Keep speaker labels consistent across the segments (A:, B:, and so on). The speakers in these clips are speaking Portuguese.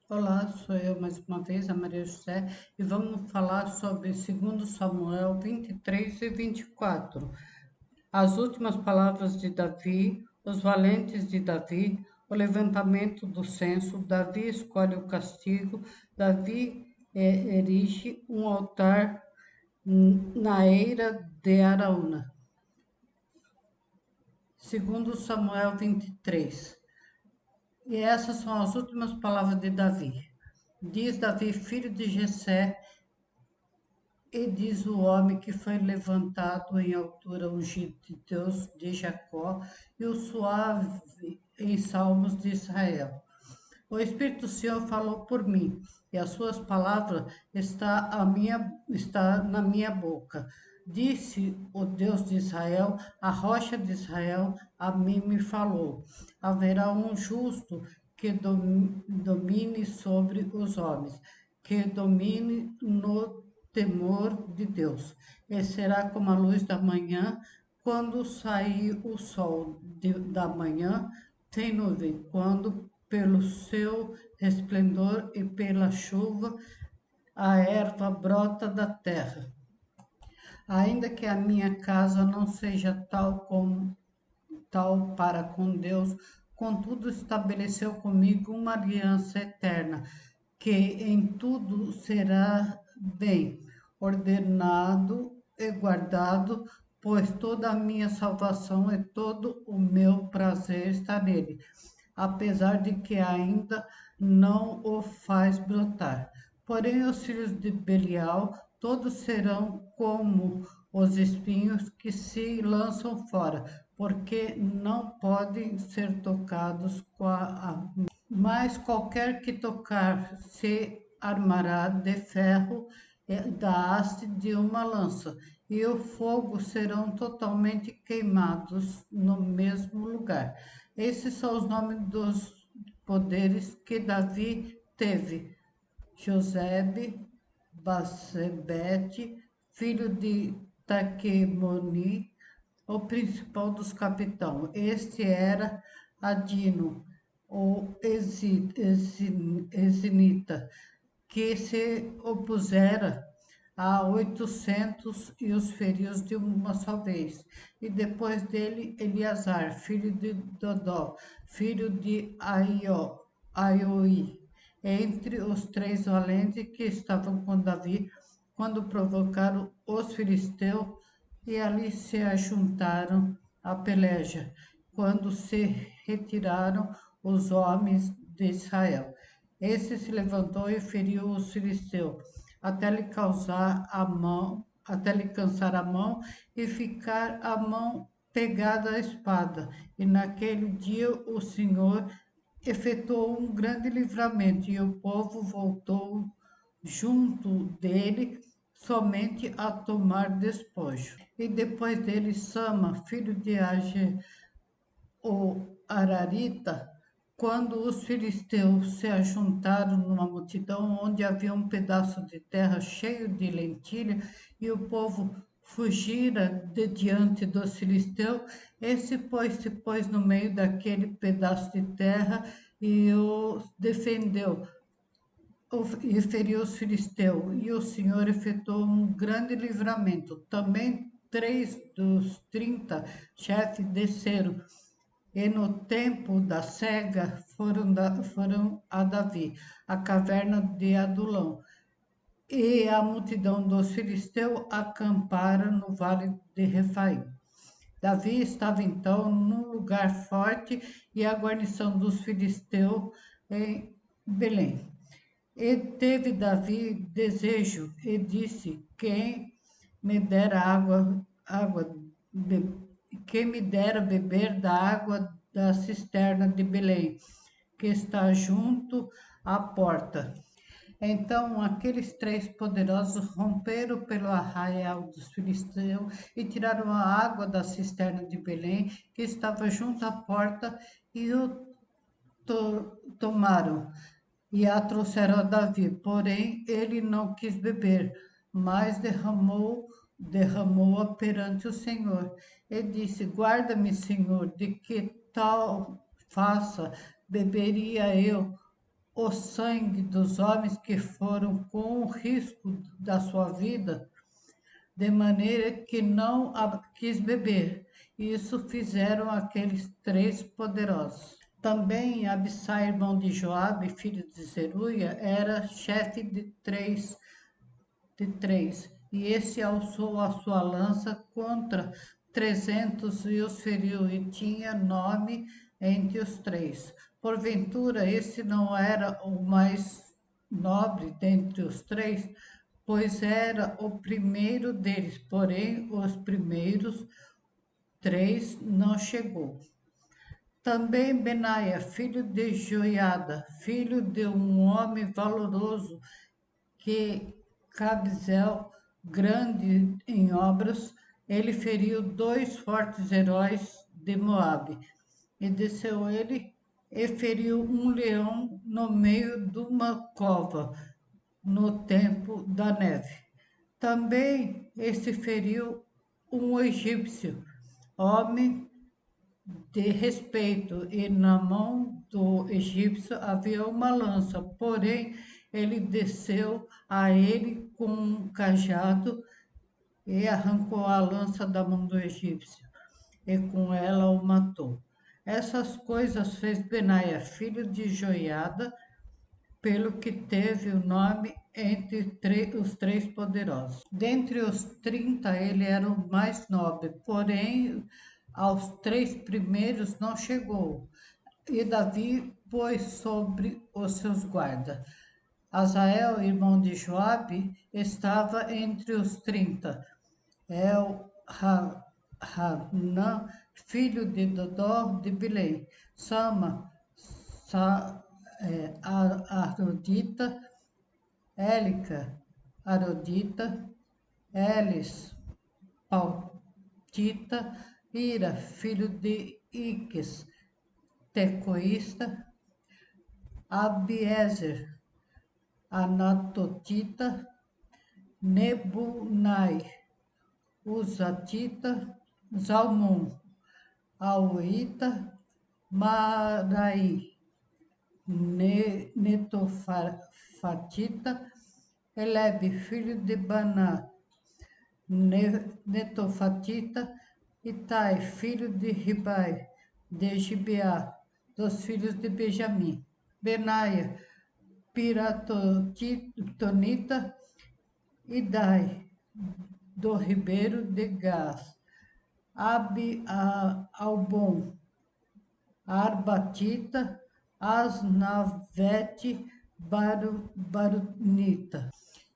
A: Olá, sou eu mais uma vez, a Maria José, e vamos falar sobre 2 Samuel 23 e 24. As últimas palavras de Davi, os valentes de Davi, o levantamento do censo, Davi escolhe o castigo, Davi erige um altar na eira de Araúna. 2 Samuel 23. E essas são as últimas palavras de Davi. Diz Davi, filho de Jessé, e diz o homem que foi levantado em altura, ungido de Deus de Jacó, e o suave em salmos de Israel. O Espírito do Senhor falou por mim, e as suas palavras está na minha boca. Disse o Deus de Israel, a rocha de Israel, a mim me falou. Haverá um justo que domine sobre os homens, que domine no temor de Deus. E será como a luz da manhã, quando sair o sol da manhã, sem nuvem, quando pelo seu resplendor e pela chuva a erva brota da terra. Ainda que a minha casa não seja tal para com Deus, contudo estabeleceu comigo uma aliança eterna, que em tudo será bem ordenado e guardado, pois toda a minha salvação e todo o meu prazer está nele, apesar de que ainda não o faz brotar. Porém, os filhos de Belial todos serão como os espinhos que se lançam fora, porque não podem ser tocados com a. Mas qualquer que tocar se armará de ferro da haste de uma lança, e o fogo serão totalmente queimados no mesmo lugar. Esses são os nomes dos poderes que Davi teve: Josebe, Basebete, filho de Taquemoni, o principal dos capitães. Este era Adino, o Ezinita, que se opusera a 800 e os feriu de uma só vez. E depois dele, Eleazar, filho de Dodó, filho de Aioi, entre os três valentes que estavam com Davi, quando provocaram os filisteus, e ali se ajuntaram a peleja, quando se retiraram os homens de Israel. Esse se levantou e feriu os filisteus, até lhe cansar a mão e ficar a mão pegada à espada. E naquele dia o Senhor efetuou um grande livramento, e o povo voltou junto dele somente a tomar despojo. E depois dele, Sama, filho de Age, o Ararita, quando os filisteus se ajuntaram numa multidão onde havia um pedaço de terra cheio de lentilha, e o povo fugira de diante dos filisteus, esse se pôs no meio daquele pedaço de terra e o defendeu e feriu os filisteus, e o Senhor efetuou um grande livramento. Também 3 dos 30 chefes desceram, e no tempo da cega foram a Davi, a caverna de Adulão. E a multidão dos filisteus acampara no vale de Refaim. Davi estava então num lugar forte, e a guarnição dos filisteus em Belém. E teve Davi desejo e disse: me dera água, quem me dera beber da água da cisterna de Belém, que está junto à porta. Então aqueles três poderosos romperam pelo arraial dos filisteus e tiraram a água da cisterna de Belém, que estava junto à porta, e o tomaram e a trouxeram a Davi. Porém, ele não quis beber, mas derramou-a perante o Senhor. E disse: Guarda-me, Senhor, de que tal faça, beberia eu o sangue dos homens que foram com o risco da sua vida, de maneira que não quis beber. Isso fizeram aqueles 3 poderosos. Também Abissai, irmão de Joabe, filho de Zeruia, era chefe de três, e esse alçou a sua lança contra 300 e os feriu, e tinha nome entre os 3. Porventura, esse não era o mais nobre dentre os 3, pois era o primeiro deles, porém os primeiros 3 não chegou. Também Benaia, filho de Joiada, filho de um homem valoroso, que Cabzel, grande em obras, ele feriu 2 fortes heróis de Moabe. E desceu ele e feriu um leão no meio de uma cova, no tempo da neve. Também este feriu um egípcio, homem de respeito, e na mão do egípcio havia uma lança, porém ele desceu a ele com um cajado e arrancou a lança da mão do egípcio, e com ela o matou. Essas coisas fez Benaia, filho de Joiada, pelo que teve o nome entre os 3 poderosos. Dentre os 30, ele era o mais nobre, porém aos 3 primeiros não chegou. E Davi pôs sobre os seus guardas. Azael, irmão de Joabe, estava entre os 30. Hanã, filho de Dodó de Belém. Sama, Arodita, Élica, Arodita, Elis, Pautita, Ira, filho de Iques, Tecoísta, Abiezer, Anatotita, Nebunai, Uzatita, Zalmon, Auita, Marai, Netofatita, Elebe, filho de Baná, Netofatita, Itai, filho de Ribai, de Gibeá, dos filhos de Benjamim, Benaia, Piratotonita, Idai, do ribeiro de Gás, Albom, Arbatita, Asnavete, Barunita,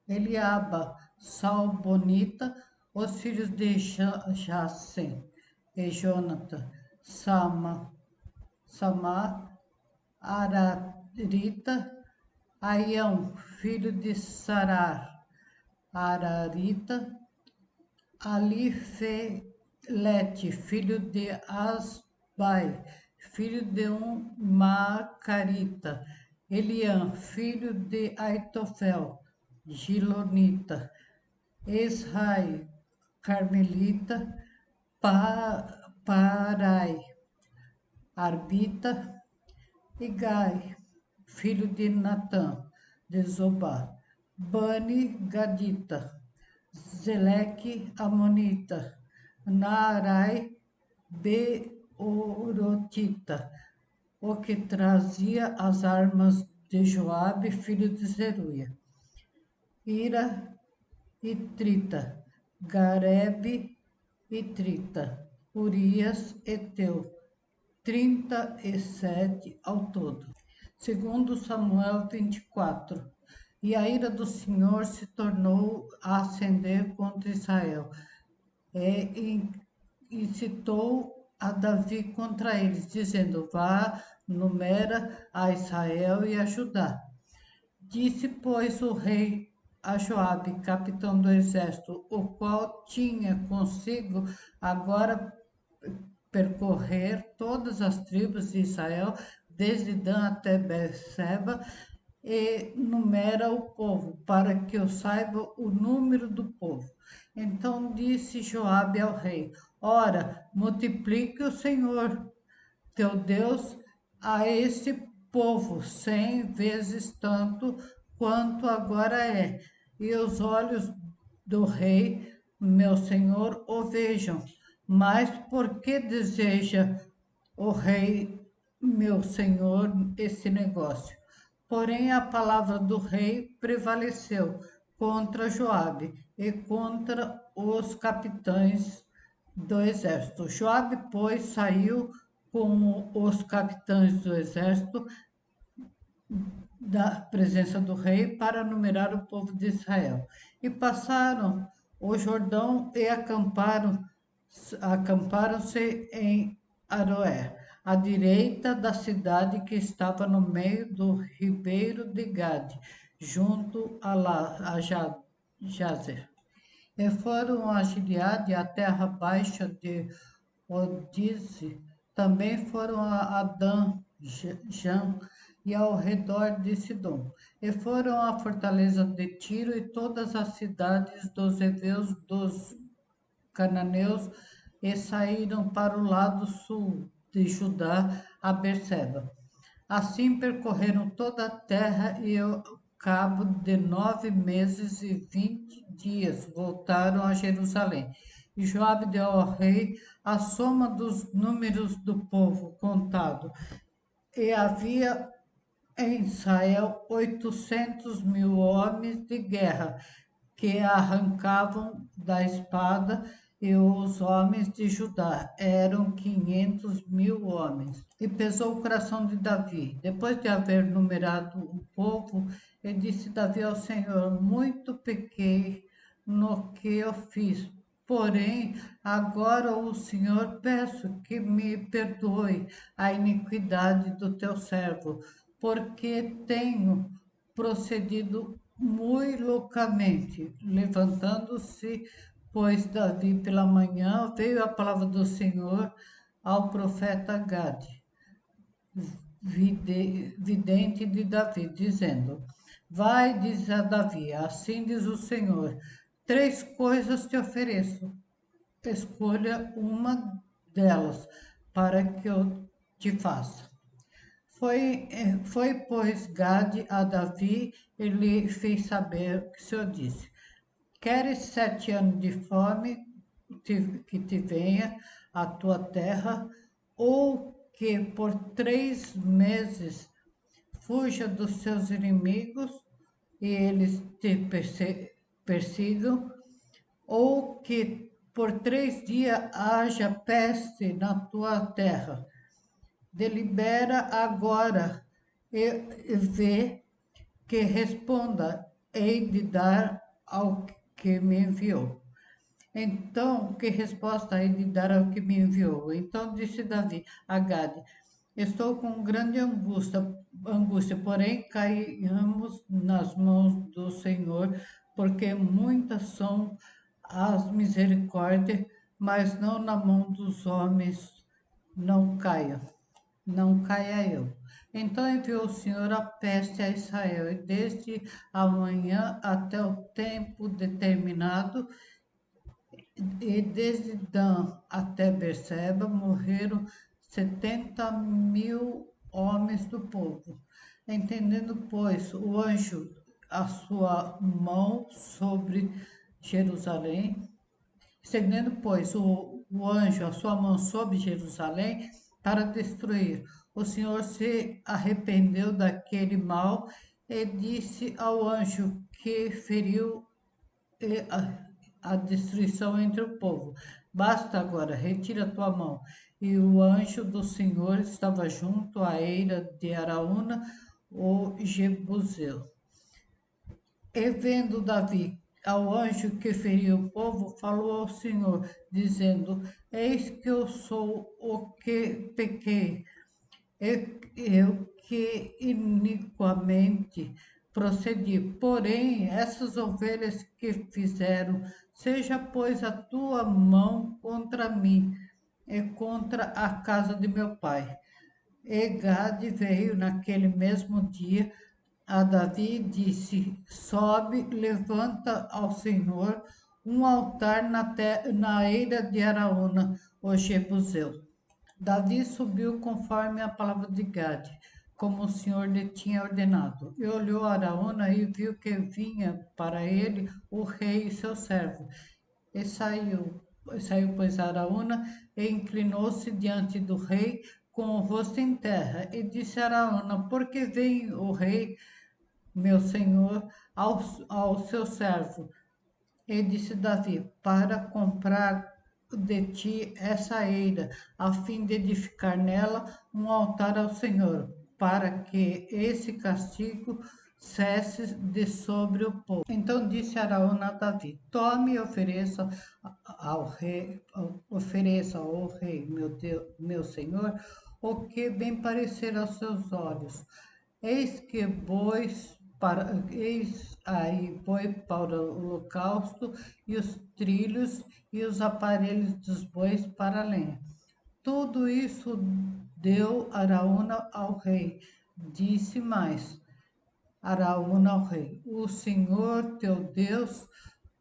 A: Eliaba, Salbonita, os filhos de Jacem e Jonathan, Samar, Ararita, Aião, filho de Sarar, Ararita, Alifelete, filho de Asbai, filho de um Macarita, Eliã, filho de Aitofel, Gilonita, Esrai, Carmelita, Parai, Arbita, Igai, filho de Natã, de Zobá, Bani, Gadita, Zeleque, Amonita, Naarai, Beorotita, o que trazia as armas de Joabe, filho de Zeruia, Ira e Trita, Garebe e Trita, Urias e Teu, 37 ao todo. Segundo Samuel 24. E a ira do Senhor se tornou a acender contra Israel, e incitou a Davi contra eles, dizendo: Vá, numera a Israel e a Judá. Disse, pois, o rei a Joabe, capitão do exército, o qual tinha consigo agora percorrer todas as tribos de Israel, desde Dan até Berseba, e numera o povo, para que eu saiba o número do povo. Então disse Joabe ao rei: Ora, multiplique o Senhor teu Deus a este povo 100 vezes tanto quanto agora é, e os olhos do rei, meu senhor, o vejam. Mas por que deseja o rei, meu senhor, esse negócio? Porém, a palavra do rei prevaleceu contra Joabe e contra os capitães do exército. Joabe, pois, saiu com os capitães do exército da presença do rei para numerar o povo de Israel. E passaram o Jordão e acamparam-se em Aroé, à direita da cidade que estava no meio do ribeiro de Gade, junto a Jazer. E foram a Gileade, a terra baixa de Odize, também foram a Adã, Jan e ao redor de Sidom, e foram à fortaleza de Tiro e todas as cidades dos heveus, dos cananeus, e saíram para o lado sul de Judá, a Berseba. Assim percorreram toda a terra e ao cabo de 9 meses e 20 dias voltaram a Jerusalém. E Joabe deu ao rei a soma dos números do povo contado. E havia em Israel 800.000 homens de guerra que arrancavam da espada, e os homens de Judá eram 500.000 homens. E pesou o coração de Davi. Depois de haver numerado o povo, ele disse Davi ao Senhor: muito pequei no que eu fiz. Porém, agora o Senhor peço que me perdoe a iniquidade do teu servo, porque tenho procedido muito loucamente. Levantando-se, pois, Davi pela manhã, veio a palavra do Senhor ao profeta Gade, vidente de Davi, dizendo: vai, diz a Davi, assim diz o Senhor, 3 coisas te ofereço, escolha uma delas para que eu te faça. Foi, pois, Gade a Davi e lhe fez saber o que o Senhor disse: queres 7 anos de fome que te venha à tua terra, ou que por 3 meses fuja dos seus inimigos e eles te persigam, ou que por 3 dias haja peste na tua terra? Delibera agora e vê que responda, hei de dar ao que me enviou. Então, que resposta hei de dar ao que me enviou? Então disse Davi a Gade: estou com grande angústia, porém caiamos nas mãos do Senhor, porque muitas são as misericórdias, mas não na mão dos homens não caia não caia eu. Então enviou o Senhor a peste a Israel, e desde amanhã até o tempo determinado, e desde Dan até Berseba, morreram 70.000 homens do povo. Entendendo, pois, o anjo a sua mão sobre Jerusalém, estendendo, pois, o anjo a sua mão sobre Jerusalém para destruir. O Senhor se arrependeu daquele mal e disse ao anjo que feriu a destruição entre o povo: basta agora, retira a tua mão. E o anjo do Senhor estava junto à eira de Araúna, o Jebuseu. E vendo Davi ao anjo que feriu o povo, falou ao Senhor, dizendo: eis que eu sou o que pequei, eu que iniquamente procedi. Porém, essas ovelhas que fizeram, seja, pois, a tua mão contra mim e contra a casa de meu pai. E Gade veio naquele mesmo dia a Davi e disse: sobe, levanta ao Senhor um altar na eira de Araúna, o Jebuseu. Davi subiu conforme a palavra de Gade, como o Senhor lhe tinha ordenado. E olhou Araúna e viu que vinha para ele o rei e seu servo. E saiu, pois, Araúna e inclinou-se diante do rei com o rosto em terra. E disse a Araúna: Por que vem o rei, meu senhor, ao seu servo? E disse Davi: Para comprar de ti essa eira, a fim de edificar nela um altar ao Senhor, para que esse castigo cesse de sobre o povo. Então disse Araúna a Davi: Tome e ofereça ao rei, meu Deus, meu Senhor, o que bem parecer aos seus olhos. Eis aí boi para o holocausto, e os trilhos e os aparelhos dos bois para a lenha. Tudo isso deu Araúna ao rei. Disse mais Araúna ao rei: O Senhor teu Deus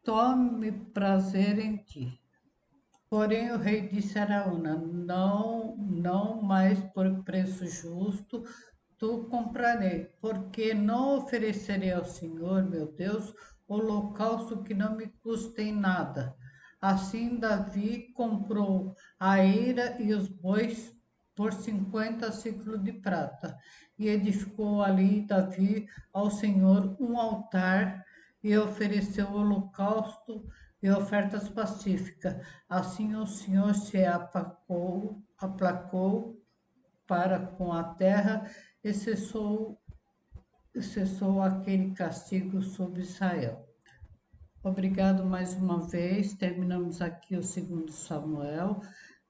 A: tome prazer em ti. Porém o rei disse a Araúna: Não, não mais por preço justo tu comprarei, porque não oferecerei ao Senhor, meu Deus, holocausto que não me custe nada. Assim Davi comprou a eira e os bois por 50 ciclos de prata, e edificou ali Davi ao Senhor um altar e ofereceu holocausto e ofertas pacíficas. Assim o Senhor se aplacou para com a terra e cessou aquele castigo sobre Israel. Obrigado mais uma vez. Terminamos aqui o segundo Samuel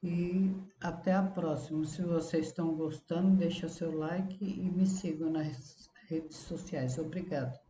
A: e até a próxima. Se vocês estão gostando, deixa seu like e me sigam nas redes sociais. Obrigado.